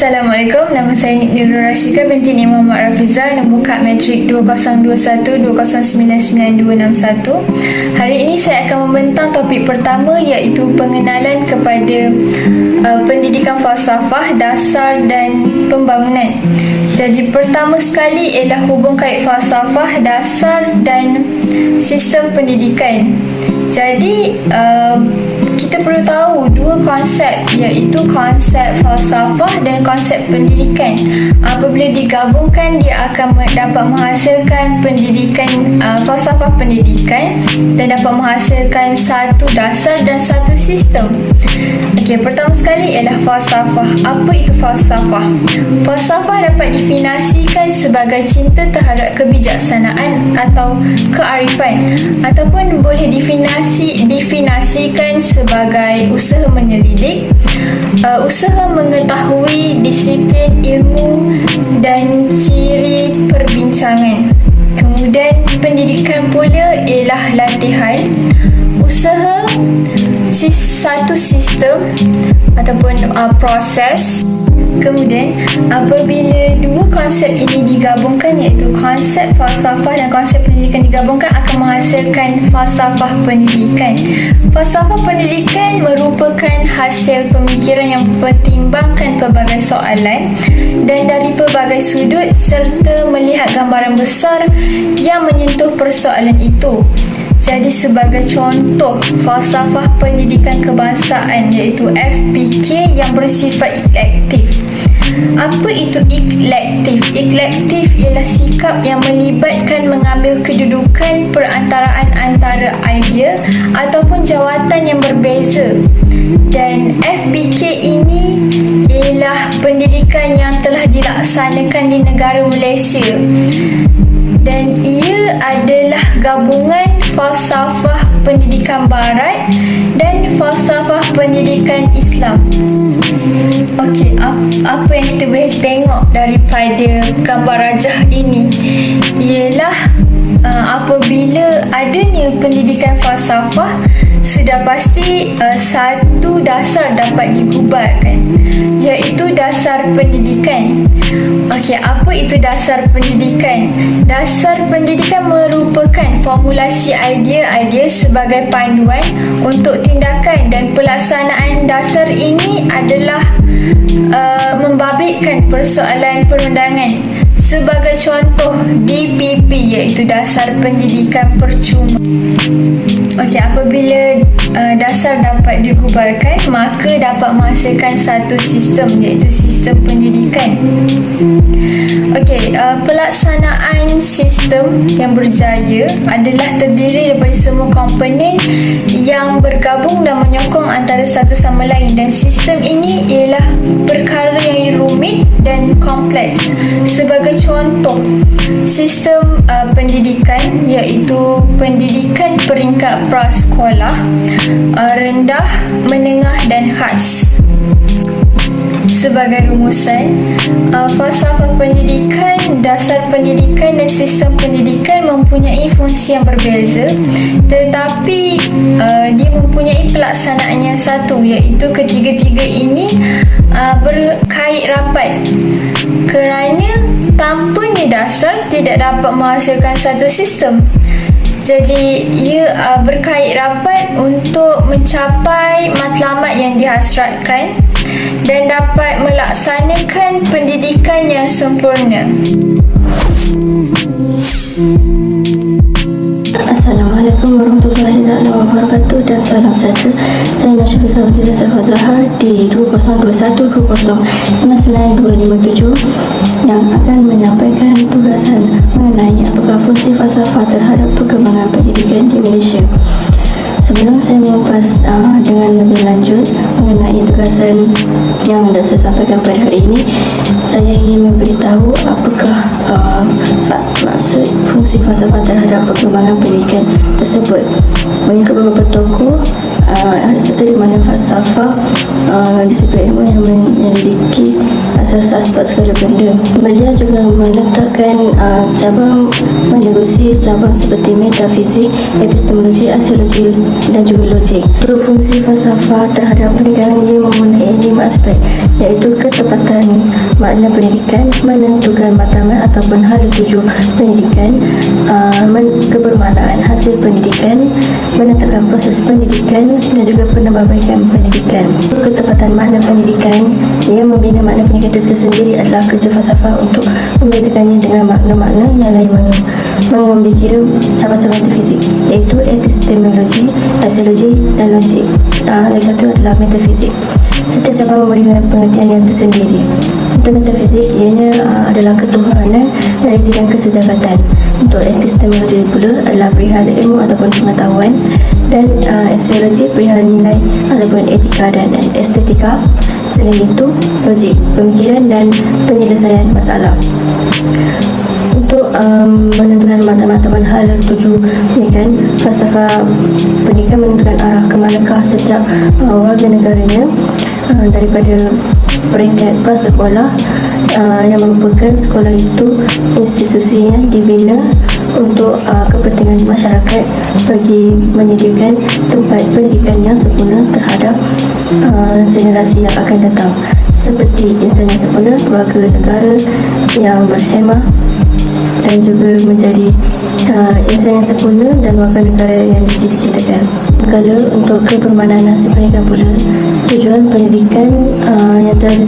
Assalamualaikum, nama saya Nurul Rashika binti Ni Muhammad Rafiza, nombor kad matrik 2021-2099-261. Hari ini saya akan membentang topik pertama, iaitu pengenalan kepada pendidikan falsafah, dasar dan pembangunan. Jadi pertama sekali ialah hubung kait falsafah, dasar dan sistem pendidikan. Jadi kita perlu tahu dua konsep, iaitu konsep falsafah dan konsep pendidikan. Apabila digabungkan, dia akan dapat menghasilkan pendidikan falsafah pendidikan dan dapat menghasilkan satu dasar dan satu sistem. Okey, pertama sekali ialah falsafah. Apa itu falsafah? Falsafah dapat definisikan sebagai cinta terhadap kebijaksanaan atau kearifan, ataupun boleh definisikan sebagai usaha menyelidik, usaha mengetahui disiplin ilmu dan ciri perbincangan. Kemudian pendidikan pula ialah latihan, usaha satu sistem ataupun proses. Kemudian apabila dua konsep ini digabungkan, iaitu konsep falsafah dan konsep pendidikan digabungkan, akan menghasilkan falsafah pendidikan. Falsafah pendidikan merupakan hasil pemikiran yang mempertimbangkan pelbagai soalan dan dari pelbagai sudut serta melihat gambaran besar yang menyentuh persoalan itu. Jadi sebagai contoh, falsafah pendidikan kebangsaan iaitu FPK yang bersifat eklektif. Apa itu eklektif? Eklektif ialah sikap yang melibatkan mengambil kedudukan perantaraan antara idea ataupun jawatan yang berbeza. Dan FPK ini ialah pendidikan yang telah dilaksanakan di negara Malaysia. Dan ia adalah gabungan falsafah pendidikan barat dan falsafah pendidikan Islam. Okey, apa yang kita boleh tengok daripada gambar rajah ini ialah apabila adanya pendidikan falsafah, sudah pasti satu dasar dapat digubarkan, iaitu dasar pendidikan. Okey, apa itu dasar pendidikan? Dasar pendidikan merupakan formulasi idea-idea sebagai panduan untuk tindakan, dan pelaksanaan dasar ini adalah membabitkan persoalan perundangan. Sebagai contoh, DPP iaitu Dasar Pendidikan Percuma. Okey, apabila dasar dapat digubarkan, maka dapat menghasilkan satu sistem, iaitu sistem pendidikan. Okey, pelaksanaan sistem yang berjaya adalah terdiri daripada semua komponen yang bergabung dan menyokong antara satu sama lain, dan sistem ini ialah perkara yang rumit dan kompleks. Sebagai contoh, sistem pendidikan iaitu pendidikan peringkat prasekolah, rendah, menengah dan khas. Sebagai rumusan, falsafah pendidikan, dasar pendidikan dan sistem pendidikan mempunyai fungsi yang berbeza, tetapi dia mempunyai pelaksanaan yang satu, iaitu ketiga-tiga ini berkait rapat, kerana tanpanya dasar tidak dapat menghasilkan satu sistem. Jadi ia berkait rapat untuk mencapai matlamat yang dihasratkan dan dapat melaksanakan pendidikan yang sempurna. Assalamualaikum warahmatullahi wabarakatuh dan salam sejahtera. Saya Nasyifa Zawati Zahra Zahar di 2021-2099257 yang akan menyampaikan tugasan mengenai apakah fungsi falsafah terhadap perkembangan pendidikan di Malaysia. Sebelum saya mengupas dengan lebih lanjut mengenai tugasan yang dah saya sampaikan pada hari ini, saya ingin memberitahu apakah maksud fungsi falsafah terhadap perkembangan pendidikan tersebut. Banyak beberapa tokoh Aristoteles, di mana falsafah disiplin ilmu yang menyelidiki asas aspek segala benda. Beliau juga meletakkan cabang menerusi cabang seperti metafizik, epistemologi, arkeologi dan juga logik. Berfungsi falsafah terhadap pendidikan ia mempunyai 5 aspek, iaitu ketepatan makna pendidikan, menentukan matlamat ataupun hala tuju pendidikan, kebermaknaan hasil pendidikan, menetapkan proses pendidikan dan juga penambahbaikan pendidikan. Ketepatan makna pendidikan ia membina makna pendidikan itu sendiri adalah kerja falsafah untuk membedakannya dengan makna-makna yang lain mengambil kira cabang-cabang metafizik, iaitu epistemologi, arkeologi dan logik. Lagi satu adalah metafizik. Setiap cabang memberikan pengertian yang tersendiri. Untuk metafizik, ianya adalah ketuhanan dan tidak kesejahteraan. Untuk epistemologi pula adalah perihal ilmu ataupun pengetahuan, dan arkeologi perihal nilai ataupun etika dan estetika. Selain itu, logik, pemikiran dan penyelesaian masalah. Untuk menentukan matlamat ataupun hala tuju pendidikan, falsafah pendidikan menentukan arah ke manakah setiap warga negaranya daripada peringkat prasekolah yang merupakan sekolah itu institusi yang dibina untuk kepentingan masyarakat bagi menyediakan tempat pendidikan yang sempurna terhadap generasi yang akan datang, seperti insan yang sempurna, keluarga negara yang berhemah dan juga menjadi insan yang sempurna dan warga negara yang dicita-citakan. Kalau untuk kebermaknaan hasil pendidikan pula, tujuan pendidikan yang telah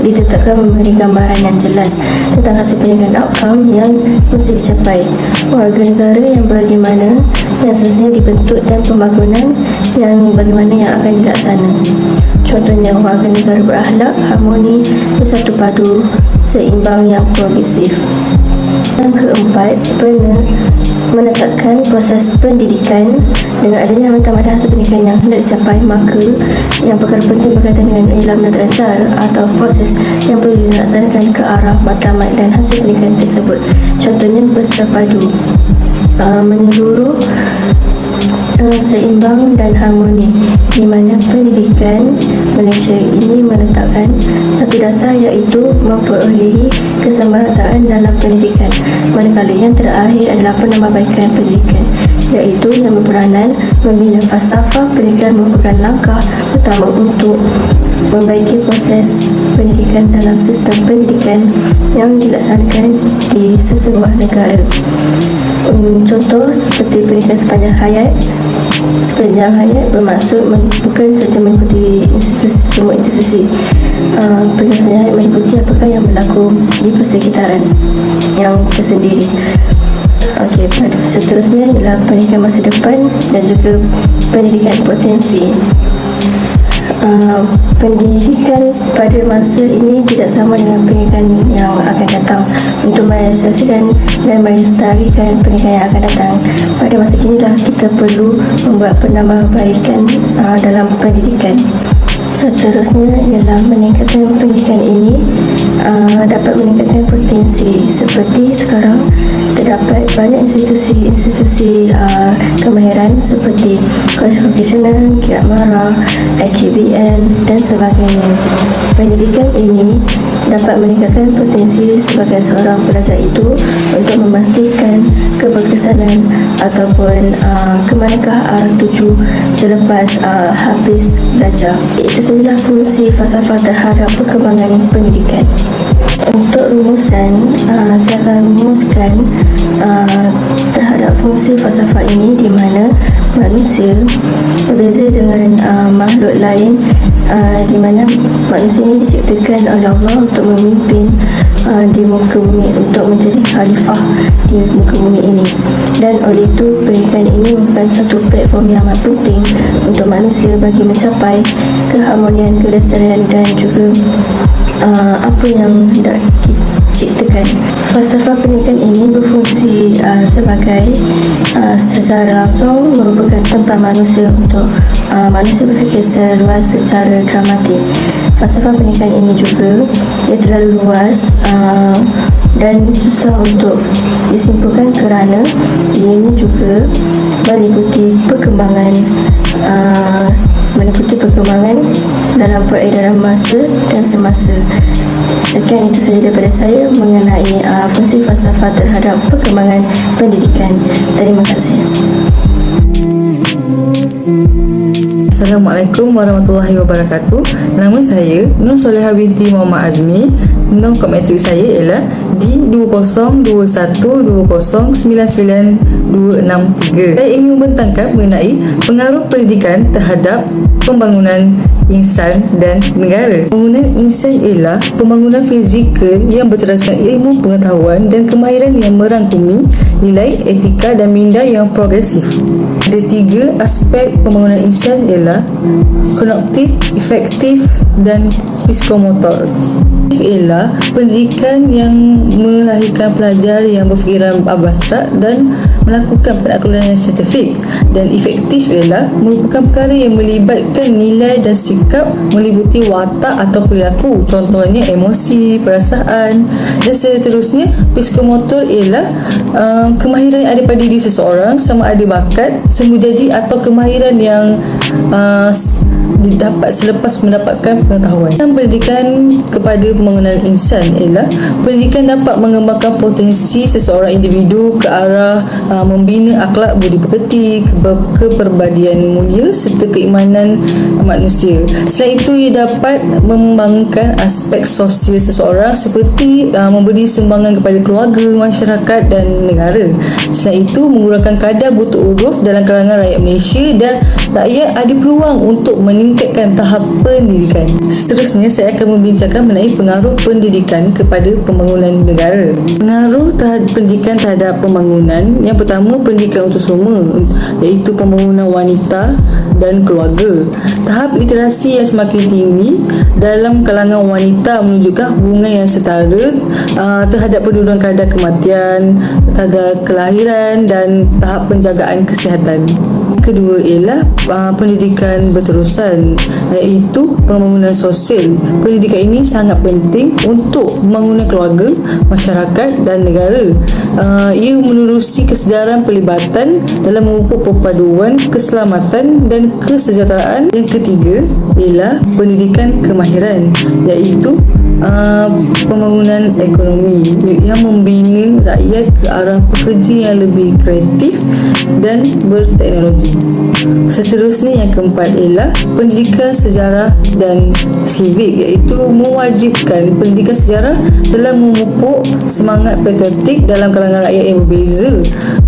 ditetapkan memberi gambaran yang jelas tentang hasil pendidikan outcome yang mesti dicapai. Warga negara yang bagaimana yang semestinya dibentuk dan pembangunan yang bagaimana yang akan dilaksana. Contohnya, warga negara berakhlak, harmoni, bersatu padu, seimbang yang progresif. Yang keempat, menetapkan proses pendidikan. Dengan adanya matlamat hasil pendidikan yang hendak dicapai, maka yang perkara penting berkaitan dengan ialah menetapkan cara atau proses yang perlu dilaksanakan ke arah matlamat dan hasil pendidikan tersebut. Contohnya, bersepadu, menyeluruh, seimbang dan harmoni, di mana pendidikan Malaysia ini meletakkan satu dasar, iaitu memperolehi kesamarataan dalam pendidikan, manakala yang terakhir adalah penambahbaikan pendidikan, iaitu yang berperanan membina falsafah pendidikan merupakan langkah pertama untuk membaiki proses pendidikan dalam sistem pendidikan yang dilaksanakan di sesebuah negara. Contoh seperti pendidikan sepanjang hayat. Sepanjang hayat bermaksud bukan sahaja meliputi semua institusi. Pendidikan sepanjang hayat meliputi apakah yang berlaku di persekitaran yang tersendiri. Okey, seterusnya ialah pendidikan masa depan dan juga pendidikan potensi. Pendidikan pada masa ini tidak sama dengan pendidikan yang akan datang. Untuk merealisasikan dan melestarikan pendidikan yang akan datang pada masa kini lah kita perlu membuat penambahbaikan dalam pendidikan. Seterusnya ialah meningkatkan pendidikan ini dapat meningkatkan potensi. Seperti sekarang terdapat banyak institusi kemahiran seperti College Vocational, Kiat Mara, IKBN dan sebagainya. Pendidikan ini dapat meningkatkan potensi sebagai seorang pelajar itu untuk memastikan keberkesanan ataupun ke manakah arah tuju selepas habis belajar. Itu sahaja fungsi falsafah terhadap perkembangan pendidikan. Untuk rumusan, saya akan rumuskan terhadap fungsi falsafah ini, di mana manusia berbeza dengan makhluk lain, di mana manusia ini diciptakan oleh Allah untuk memimpin di muka bumi, untuk menjadi khalifah di muka bumi ini, dan oleh itu pendidikan ini merupakan satu platform yang amat penting untuk manusia bagi mencapai keharmonian, kelestarian dan juga apa yang hendak diciptakan. Falsafah pendidikan ini berfungsi sebagai secara langsung merupakan tempat manusia untuk manusia berfikir secara luas, secara dramatik. Falsafah pendidikan ini juga ia terlalu luas dan susah untuk disimpulkan kerana ianya juga meliputi perkembangan mengikuti perkembangan dalam peredaran masa dan semasa. Sekian itu sahaja daripada saya mengenai fungsi falsafah terhadap perkembangan pendidikan. Terima kasih. Assalamualaikum warahmatullahi wabarakatuh. Nama saya Nur Soleha binti Muhammad Azmi. Nombor kod matrik saya ialah D202120999263. Saya ingin membentangkan mengenai pengaruh pendidikan terhadap pembangunan insan dan negara. Pembangunan insan ialah pembangunan fizikal yang berteraskan ilmu pengetahuan dan kemahiran yang merangkumi nilai etika dan minda yang progresif. Ada 3 aspek pembangunan insan ialah kognitif, efektif dan psikomotor. Ialah pendidikan yang melahirkan pelajar yang berfikiran abstrak dan melakukan penaklukan yang saintifik, dan efektif ialah merupakan perkara yang melibatkan nilai dan sikap meliputi watak atau perilaku, contohnya emosi, perasaan dan seterusnya. Psikomotor ialah kemahiran yang ada pada diri seseorang, sama ada bakat, semu jadi atau kemahiran yang didapat selepas mendapatkan pengetahuan. Pendidikan kepada pembangunan insan ialah pendidikan dapat mengembangkan potensi seseorang individu ke arah membina akhlak budi pekerti, kepribadian mulia serta keimanan manusia. Selain itu, ia dapat membangunkan aspek sosial seseorang seperti memberi sumbangan kepada keluarga, masyarakat dan negara. Selain itu, mengurangkan kadar buta huruf dalam kalangan rakyat Malaysia dan rakyat ada peluang untuk meningkatkan tahap pendidikan. Seterusnya, saya akan membincangkan mengenai pengaruh pendidikan kepada pembangunan negara. Pengaruh pendidikan terhadap pembangunan. Yang pertama, pendidikan untuk semua, iaitu pembangunan wanita dan keluarga. Tahap literasi yang semakin tinggi dalam kalangan wanita menunjukkan hubungan yang setara terhadap penurunan kadar kematian, kadar kelahiran dan tahap penjagaan kesihatan. Kedua ialah pendidikan berterusan, iaitu pembangunan sosial. Pendidikan ini sangat penting untuk pembangunan keluarga, masyarakat dan negara. Ia menerusi kesedaran pelibatan dalam memupuk perpaduan, keselamatan dan kesejahteraan. Yang ketiga ialah pendidikan kemahiran, iaitu pembangunan ekonomi yang membina rakyat ke arah pekerja yang lebih kreatif dan berteknologi. Seterusnya, yang keempat ialah pendidikan sejarah dan sivik, iaitu mewajibkan pendidikan sejarah dalam memupuk semangat patriotik dalam kalangan rakyat yang berbeza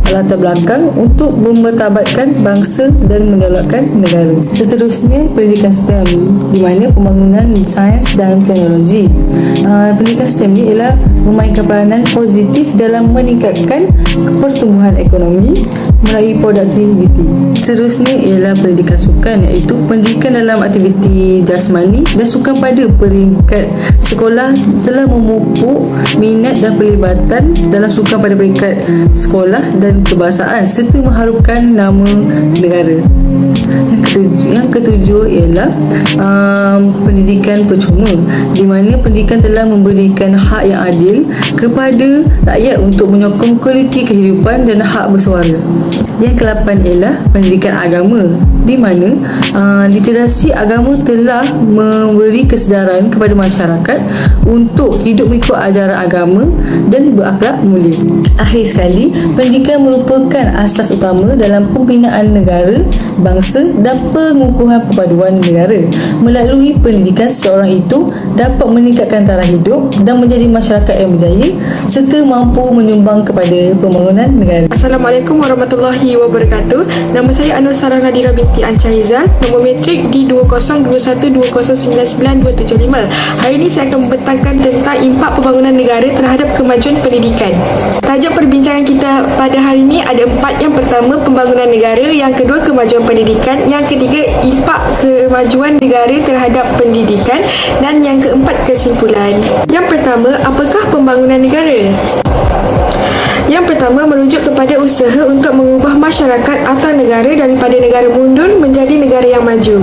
latar belakang untuk memertabatkan bangsa dan mendaulatkan negara. Seterusnya, pendidikan STEM, di mana pembangunan sains dan teknologi. Pendidikan STEM ini ialah memainkan peranan positif dalam meningkatkan pertumbuhan ekonomi melalui produktiviti. Seterusnya ialah pendidikan sukan, iaitu pendidikan dalam aktiviti jasmani dan sukan pada peringkat sekolah telah memupuk minat dan pelibatan dalam sukan pada peringkat sekolah dan kebangsaan serta mengharumkan nama negara. Yang ketujuh ialah pendidikan percuma, di mana pendidikan telah memberikan hak yang adil kepada rakyat untuk menyokong kualiti kehidupan dan hak bersuara. Yang ke-8 ialah pendidikan agama, di mana literasi agama telah memberi kesedaran kepada masyarakat untuk hidup mengikut ajaran agama dan berakhlak mulia. Akhir sekali, pendidikan merupakan asas utama dalam pembinaan negara, bangsa dan pengukuhan perpaduan negara. Melalui pendidikan, seseorang itu dapat meningkatkan taraf hidup dan menjadi masyarakat yang berjaya serta mampu menyumbang kepada pembangunan negara. Assalamualaikum warahmatullahi wabarakatuh. Nama saya Anur Sarah Nadira binti Anca Rizal. Nombor matrik D202120999275. Hari ini saya akan membentangkan tentang impak pembangunan negara terhadap kemajuan pendidikan. Tajuk perbincangan kita pada hari ini ada 4. Yang pertama, pembangunan negara. Yang kedua, kemajuan pendidikan. Yang ketiga, impak kemajuan negara terhadap pendidikan. Dan yang keempat, kesimpulan. Yang pertama, apakah pembangunan negara? Yang pertama, merujuk kepada usaha untuk mengubah masyarakat atau negara daripada negara mundur menjadi negara yang maju.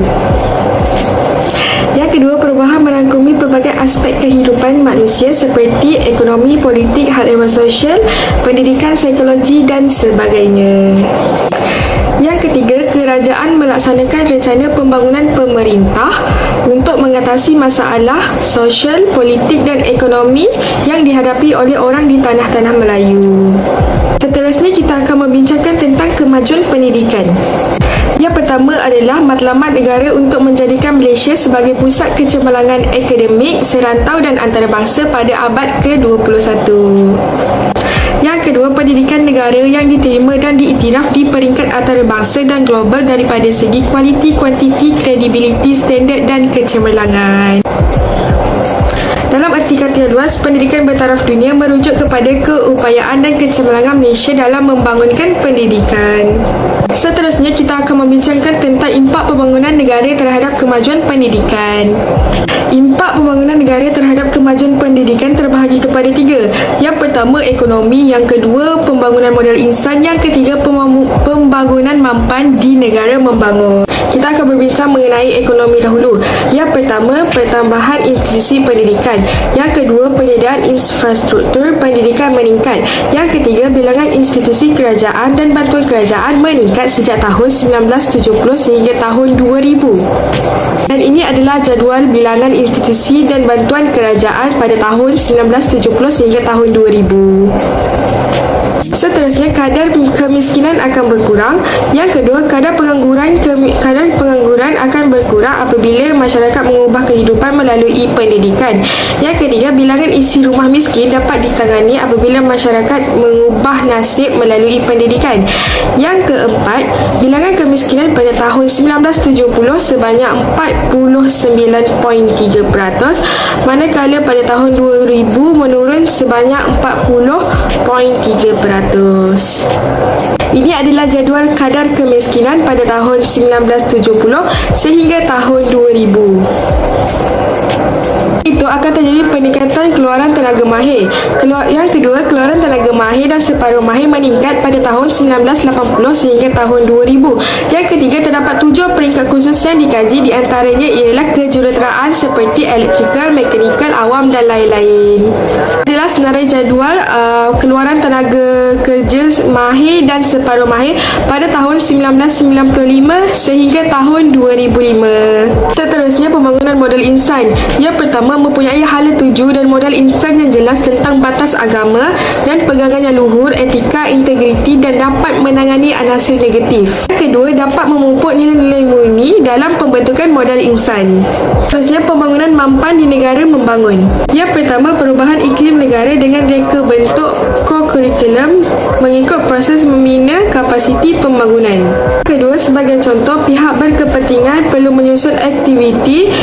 Yang kedua, perubahan merangkumi pelbagai aspek kehidupan manusia seperti ekonomi, politik, hal ehwal sosial, pendidikan, psikologi dan sebagainya. Yang ketiga, kerajaan melaksanakan rencana pembangunan pemerintah untuk mengatasi masalah sosial, politik dan ekonomi yang dihadapi oleh orang di tanah-tanah Melayu. Seterusnya kita akan membincangkan tentang kemajuan pendidikan. Yang pertama adalah matlamat negara untuk menjadikan Malaysia sebagai pusat kecemerlangan akademik, serantau dan antarabangsa pada abad ke-21. Yang kedua, pendidikan negara yang diterima dan diiktiraf di peringkat antarabangsa dan global daripada segi kualiti, kuantiti, kredibiliti, standard dan kecemerlangan. Dalam arti kata yang luas, pendidikan bertaraf dunia merujuk kepada keupayaan dan kecemerlangan Malaysia dalam membangunkan pendidikan. Seterusnya, kita akan membincangkan tentang impak pembangunan negara terhadap kemajuan pendidikan. Impak pembangunan negara terhadap kemajuan pendidikan terbahagi kepada 3. Yang pertama, ekonomi. Yang kedua, pembangunan modal insan. Yang ketiga, pembangunan mampan di negara membangun. Kita akan berbincang mengenai ekonomi dahulu. Yang pertama, pertambahan institusi pendidikan. Yang kedua, penyediaan infrastruktur pendidikan meningkat. Yang ketiga, bilangan institusi kerajaan dan bantuan kerajaan meningkat sejak tahun 1970 sehingga tahun 2000. Dan ini adalah jadual bilangan institusi dan bantuan kerajaan pada tahun 1970 sehingga tahun 2000. Seterusnya, kadar kemiskinan akan berkurang. Yang kedua, kadar pengangguran akan berkurang apabila masyarakat mengubah kehidupan melalui pendidikan. Yang ketiga, bilangan isi rumah miskin dapat ditangani apabila masyarakat mengubah nasib melalui pendidikan. Yang keempat, bilangan kemiskinan pada tahun 1970 sebanyak 49.3%, manakala pada tahun 2000 menurun sebanyak 40.3%. Ini adalah jadual kadar kemiskinan pada tahun 1970 sehingga tahun 2000. Itu akan terjadi peningkatan keluaran tenaga mahir. Yang kedua, keluaran tenaga mahir dan separuh mahir meningkat pada tahun 1980 sehingga tahun 2000. Yang ketiga, terdapat 7 peringkat khusus yang dikaji, di antaranya ialah kejuruteraan seperti elektrikal, mekanikal, awam dan lain-lain. Adalah senarai jadual keluaran tenaga kerja mahir dan separuh mahir pada tahun 1995 sehingga tahun 2005. Seterusnya, pembangunan modal insan. Yang pertama, mempunyai hala tuju dan modal insan yang jelas tentang batas agama dan pegangan yang luhur, etika, integriti dan dapat menangani anasir negatif. Yang kedua, dapat memupuk nilai-nilai murni dalam pembentukan modal insan. Seterusnya, pembangunan mampan di negara membangun. Yang pertama, perubahan iklim negara dengan reka bentuk co-curriculum mengikut proses membina kapasiti pembangunan. Kedua, sebagai contoh, pihak berkepentingan perlu menyusun aktiviti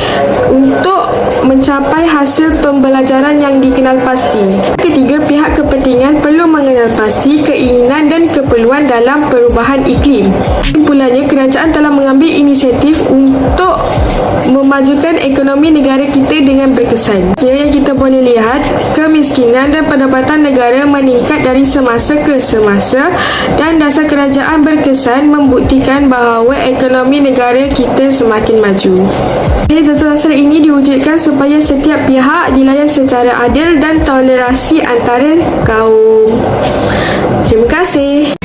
untuk mencapai hasil pembelajaran yang dikenal pasti. Ketiga, pihak kepentingan perlu mengenal pasti keinginan dan keperluan dalam perubahan iklim. Kesimpulannya, kerajaan telah mengambil inisiatif untuk memajukan ekonomi negara kita dengan berkesan. Yang kita boleh lihat, kemiskinan dan pendapatan negara meningkat dari semasa ke semasa dan dasar kerajaan berkesan membuktikan bahawa ekonomi negara kita semakin maju. Dasar-dasar ini diwujudkan supaya setiap pihak dilayan secara adil dan toleransi antara kaum. Terima kasih.